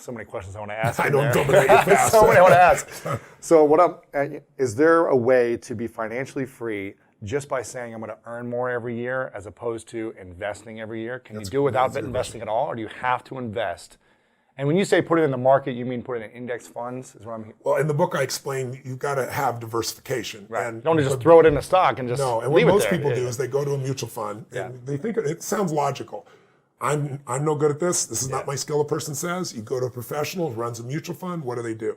So many questions I want to ask. I don't dominate you fast. So many I want to ask. So is there a way to be financially free just by saying I'm going to earn more every year as opposed to investing every year? Can you do it without investing at all, or do you have to invest? And when you say put it in the market, you mean put it in index funds? Is what I'm. Well, in the book I explain you've got to have diversification. Right. And you don't just throw it in a stock and just no. And leave what it most there. people do is they go to a mutual fund and they think it sounds logical. I'm no good at this. This is not my skill, a person says. You go to a professional who runs a mutual fund. What do?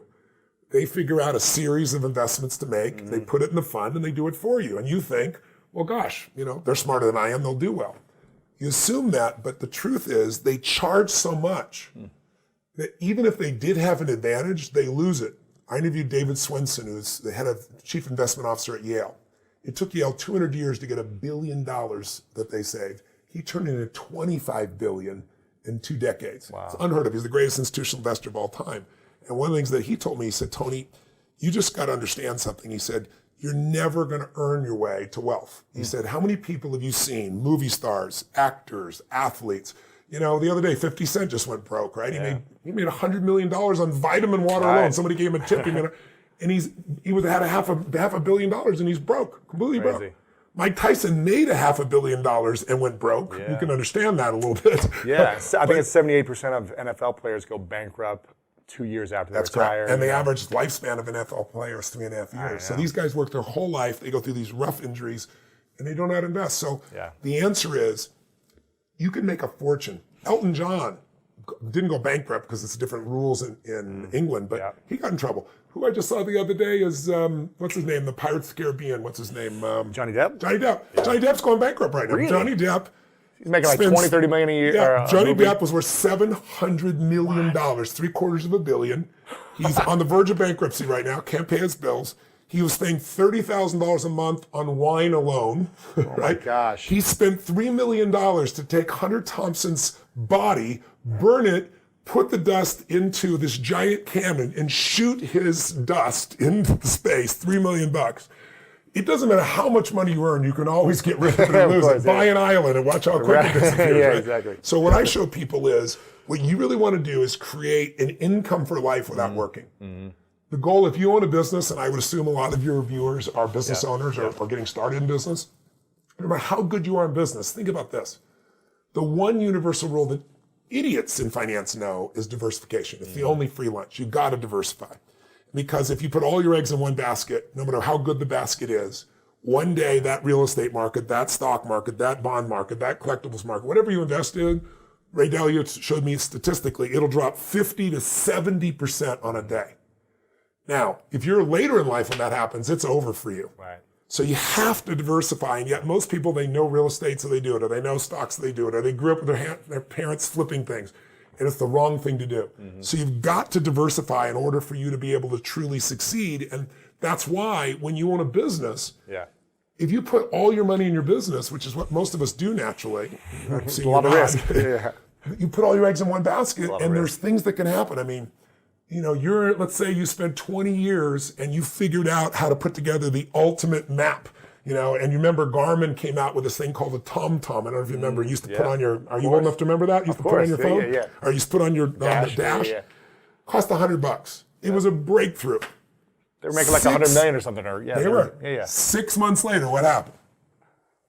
They figure out a series of investments to make. Mm-hmm. They put it in the fund and they do it for you. And you think, well, gosh, they're smarter than I am. They'll do well. You assume that, but the truth is they charge so much that even if they did have an advantage, they lose it. I interviewed David Swenson, who's the head of chief investment officer at Yale. It took Yale 200 years to get $1 billion that they saved. He turned it into $25 billion in 2 decades. Wow. It's unheard of. He's the greatest institutional investor of all time. And one of the things that he told me, he said, Tony, you just got to understand something. He said, you're never going to earn your way to wealth. He said, how many people have you seen, movie stars, actors, athletes? The other day, 50 Cent just went broke, right? Yeah. He made $100 million on vitamin water alone. Somebody gave him a tip. And he had half a billion dollars and he's broke, completely broke. Mike Tyson made $500 million and went broke. Yeah. You can understand that a little bit. Yeah, I think it's 78% of NFL players go bankrupt 2 years after they retire. Correct. And the average lifespan of an NFL player is 3.5 years. So these guys work their whole life. They go through these rough injuries and they don't know how to invest. So the answer is you can make a fortune. Elton John didn't go bankrupt because it's different rules in England, but he got in trouble. Who I just saw the other day is, what's his name? The Pirates of the Caribbean. What's his name? Johnny Depp? Johnny Depp. Yeah. Johnny Depp's going bankrupt right now. Really? Johnny Depp. He's making like 20, 30 million a year. Yeah, Johnny Depp was worth $700 million, $750 million. He's on the verge of bankruptcy right now, can't pay his bills. He was paying $30,000 a month on wine alone, right? My gosh. He spent $3 million to take Hunter Thompson's body, burn it, put the dust into this giant cannon and shoot his dust into space, $3 million. It doesn't matter how much money you earn, you can always get rid of it and lose it. Buy an island and watch how quick it disappears. Right? Exactly. So what I show people is, what you really want to do is create an income for life without working. Mm-hmm. The goal, if you own a business, and I would assume a lot of your viewers are business owners or getting started in business, no matter how good you are in business, think about this. The one universal rule that idiots in finance know is diversification. It's the only free lunch. You've got to diversify. Because if you put all your eggs in one basket, no matter how good the basket is, one day that real estate market, that stock market, that bond market, that collectibles market, whatever you invest in, Ray Dalio showed me statistically, it'll drop 50 to 70% on a day. Now, if you're later in life when that happens, it's over for you. Right. So you have to diversify, and yet most people, they know real estate, so they do it, or they know stocks, so they do it, or they grew up with their parents flipping things, and it's the wrong thing to do. Mm-hmm. So you've got to diversify in order for you to be able to truly succeed, and that's why when you own a business, if you put all your money in your business, which is what most of us do naturally, a lot of risk. You put all your eggs in one basket, and there's things that can happen. I mean, let's say you spent 20 years and you figured out how to put together the ultimate map, and you remember Garmin came out with this thing called the TomTom. I don't know if you remember. You used to put on your, are you old enough to remember that? You used to put on your phone? Or you used to put on your dash. Cost $100. It was a breakthrough. They were making like 100 million or something. They were. 6 months later, what happened?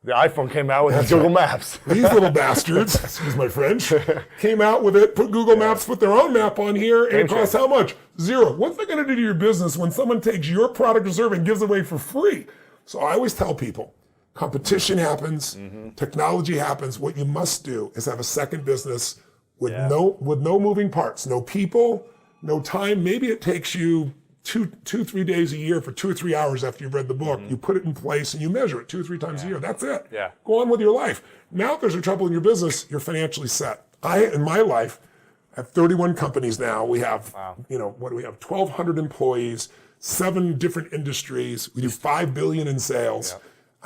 The iPhone came out with Google Maps. These little bastards, excuse my French, came out with it, put Google Maps, put their own map on here, and it costs how much? $0. What's that going to do to your business when someone takes your product or service and gives it away for free? So I always tell people, competition happens, technology happens. What you must do is have a second business with no moving parts, no people, no time. Maybe it takes you 3 days a year for 2 or 3 hours after you've read the book. You put it in place and you measure it 2 or 3 times a year. That's it. Go on with your life. Now if there's a trouble in your business, you're financially set. In my life, I have 31 companies now. We have, what do we have? 1,200 employees, 7 different industries. We do $5 billion in sales.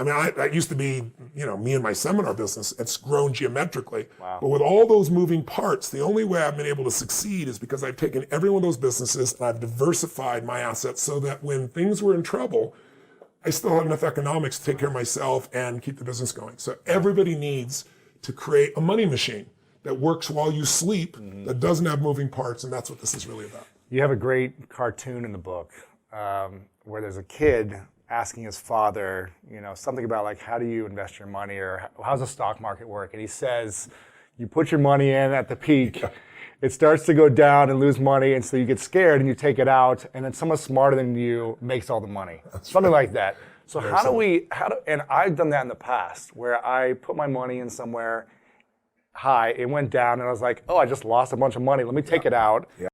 I mean, that used to be, me and my seminar business. It's grown geometrically. But with all those moving parts, the only way I've been able to succeed is because I've taken every one of those businesses and I've diversified my assets so that when things were in trouble, I still had enough economics to take care of myself and keep the business going. So everybody needs to create a money machine. that works while you sleep, that doesn't have moving parts, and that's what this is really about. You have a great cartoon in the book where there's a kid asking his father, something about like, how do you invest your money, or how's the stock market work? And he says, you put your money in at the peak, it starts to go down and lose money, and so you get scared and you take it out, and then someone smarter than you makes all the money. Something like that. So and I've done that in the past, where I put my money in somewhere high, it went down, and I was like, oh, I just lost a bunch of money. Let me take it out.